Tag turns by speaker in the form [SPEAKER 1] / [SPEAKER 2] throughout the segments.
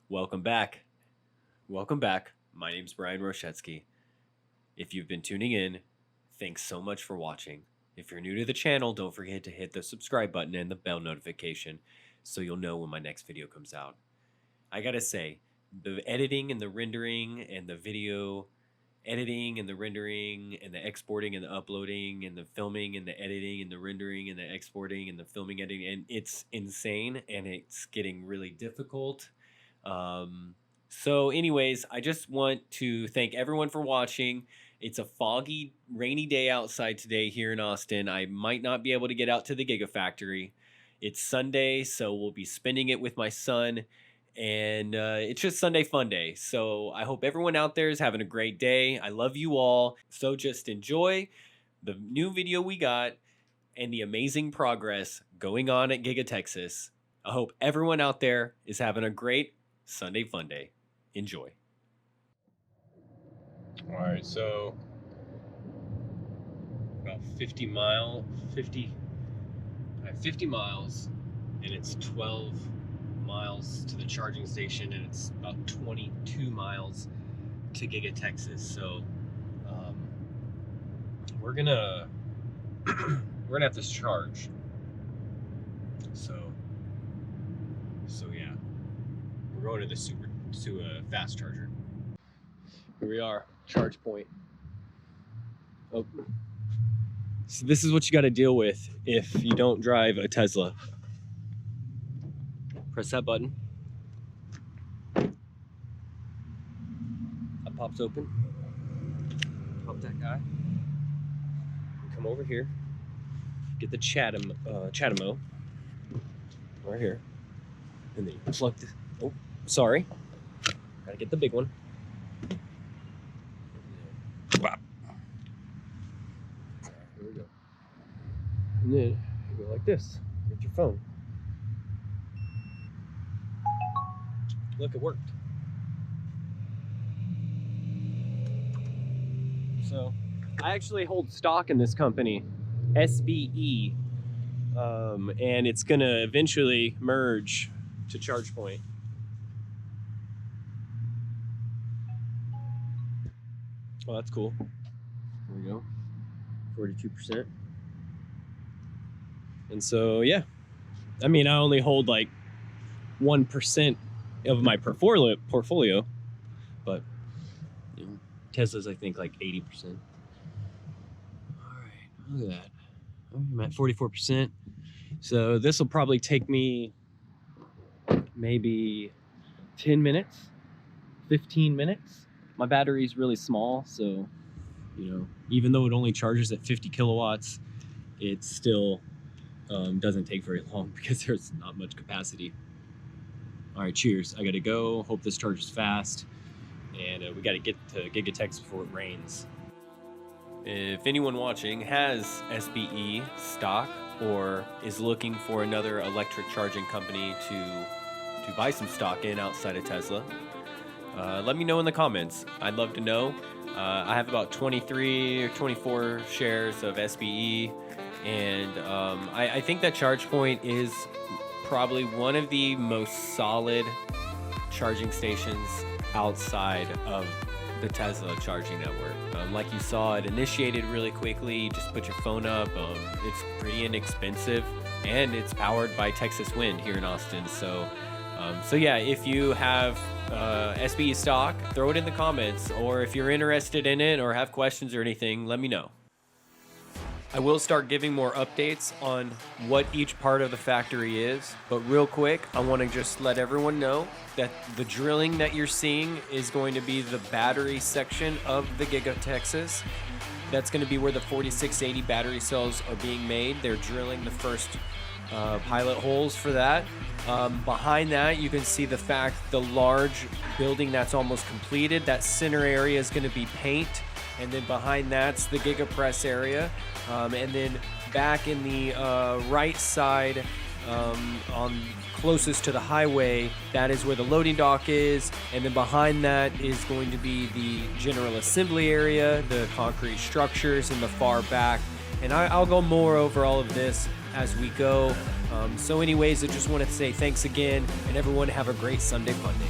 [SPEAKER 1] Welcome back. Welcome back. My name's Bryan Roschetzky. If you've been tuning in, thanks so much for watching. If you're new to the channel, don't forget to hit the subscribe button and the bell notification so you'll know when my next video comes out. I gotta say, the editing and the rendering and the video editing and the rendering and the exporting and the uploading and the filming and the editing and the rendering and the exporting and the filming editing, and it's insane and it's getting really difficult. So anyways, I just want to thank everyone for watching. It's a foggy, rainy day outside today here in Austin. I might not be able to get out to the Gigafactory. It's Sunday, so we'll be spending it with my son. And it's just Sunday fun day. So I hope everyone out there is having a great day. I love you all. So just enjoy the new video we got and the amazing progress going on at TeraTexas. I hope everyone out there is having a great Sunday fun day. Enjoy. All right, so about 50 miles, and it's 12 miles to the charging station, and it's about 22 miles to TeraTexas. So we're gonna have to charge. So yeah, we're going to the fast charger. Here we are, charge point. Oh, so this is what you got to deal with if you don't drive a Tesla. Press that button. That pops open. Pop that guy. Come over here. Get the Chatamo right here, and then you plug this. Oh, sorry. Gotta get the big one. Wow. Here we go. And then you go like this. Get your phone. Look, it worked. So, I actually hold stock in this company, SBE, and it's gonna eventually merge to ChargePoint. Oh, that's cool. There we go. 42%. And so, yeah. I mean, I only hold like 1% of my portfolio, but you know, Tesla's I think like 80%. All right, look at that. I'm at 44%. So this will probably take me maybe 10 minutes, 15 minutes. My battery's really small, so you know, even though it only charges at 50 kilowatts, it still doesn't take very long because there's not much capacity. All right, cheers. I gotta go. Hope this charges fast. And we gotta get to TeraTexas before it rains. If anyone watching has SBE stock or is looking for another electric charging company to buy some stock in outside of Tesla, let me know in the comments. I'd love to know. I have about 23 or 24 shares of SBE, and I think that ChargePoint is probably one of the most solid charging stations outside of the Tesla charging network. Like you saw, it initiated really quickly. You just put your phone up. It's pretty inexpensive, and it's powered by Texas Wind here in Austin. So yeah, if you have SBE stock, throw it in the comments, or if you're interested in it or have questions or anything, let me know. I will start giving more updates on what each part of the factory is, but real quick, I want to just let everyone know that the drilling that you're seeing is going to be the battery section of the TeraTexas. That's going to be where the 4680 battery cells are being made. They're drilling the first pilot holes for that. Behind that, you can see the large building that's almost completed. That center area is going to be paint, and then behind that's the GigaPress area. And then back in the right side, on closest to the highway, that is where the loading dock is, and then behind that is going to be the general assembly area, the concrete structures in the far back, and I'll go more over all of this as we go. So anyways, I just want to say thanks again, and everyone have a great Sunday fun day.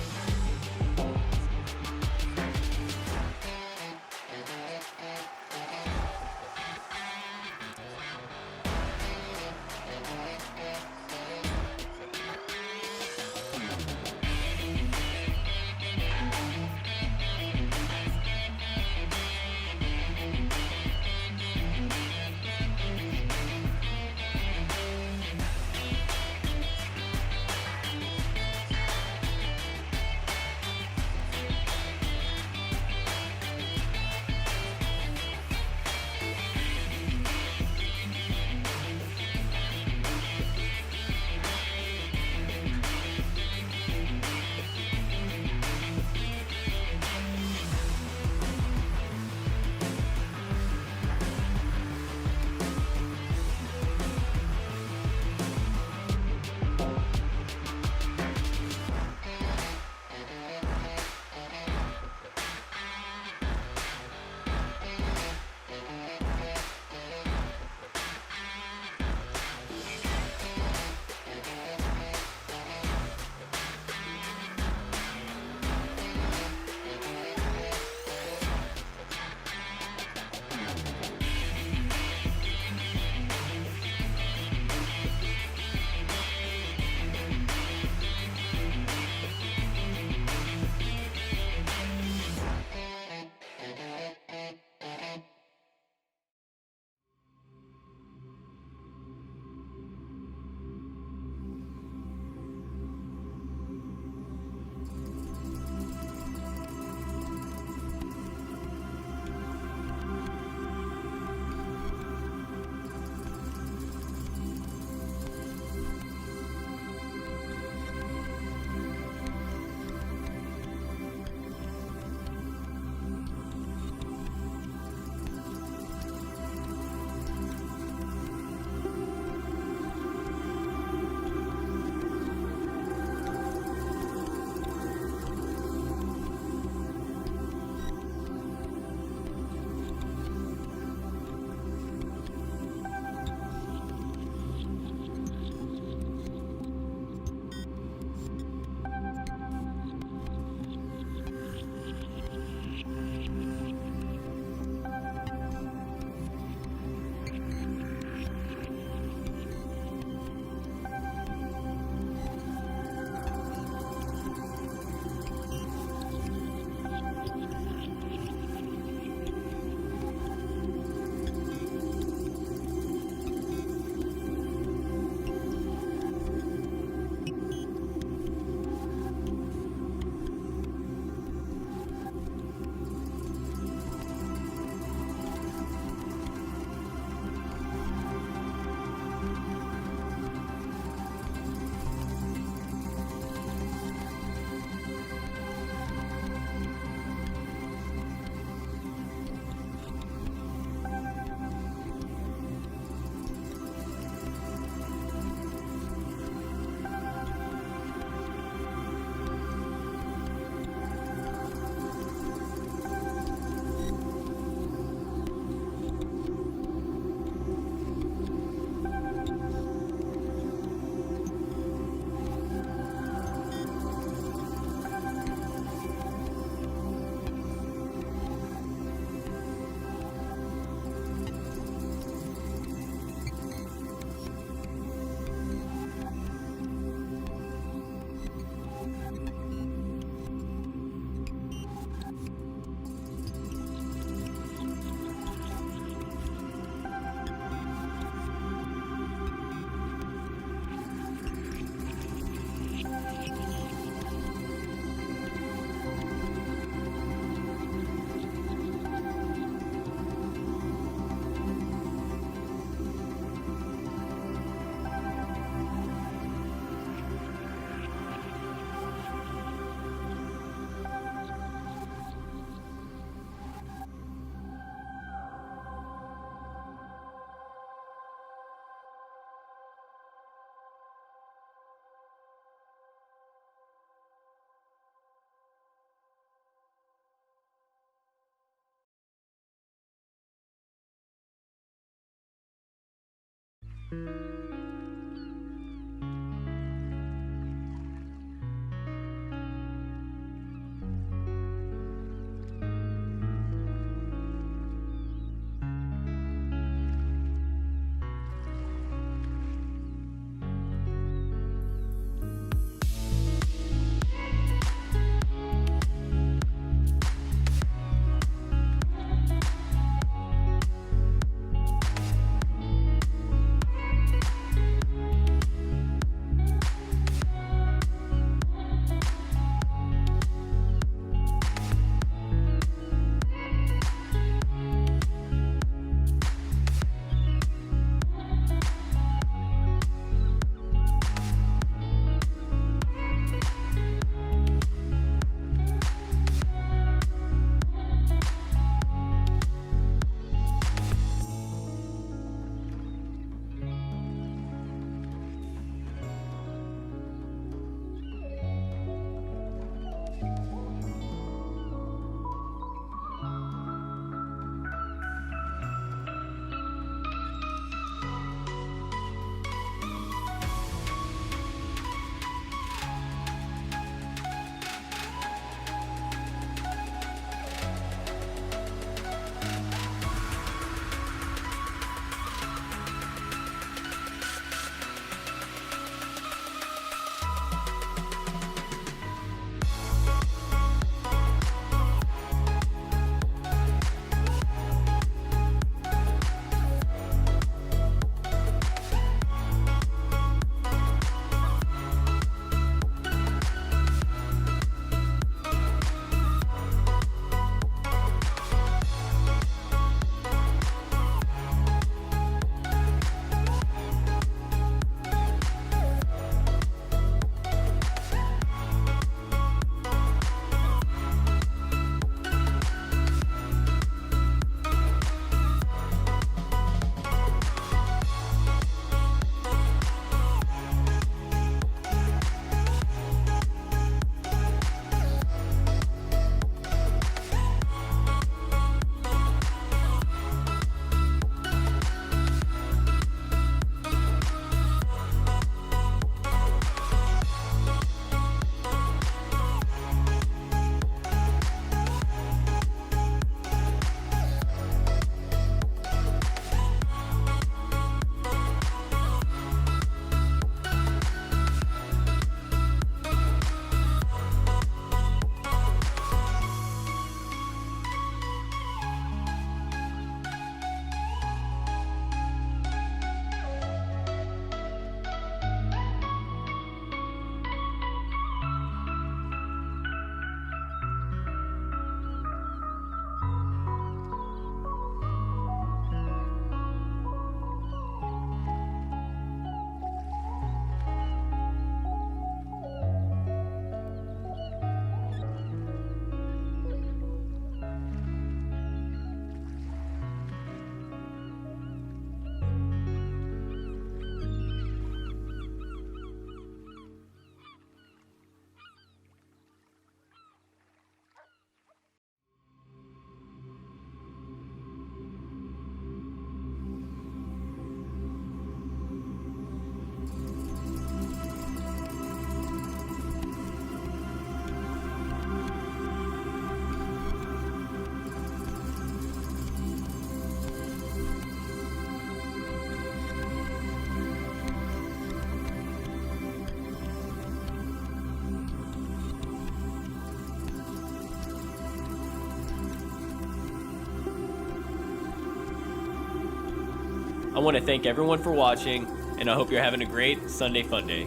[SPEAKER 1] I want to thank everyone for watching, and I hope you're having a great Sunday Funday.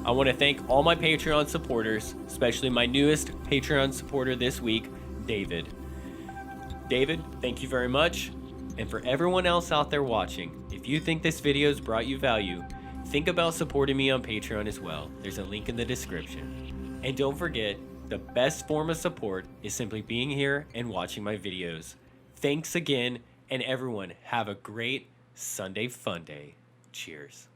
[SPEAKER 1] I want to thank all my Patreon supporters, especially my newest Patreon supporter this week, David. David, thank you very much. And for everyone else out there watching, if you think this video's brought you value, think about supporting me on Patreon as well. There's a link in the description. And don't forget, the best form of support is simply being here and watching my videos. Thanks again, and everyone have a great Sunday Funday. Cheers.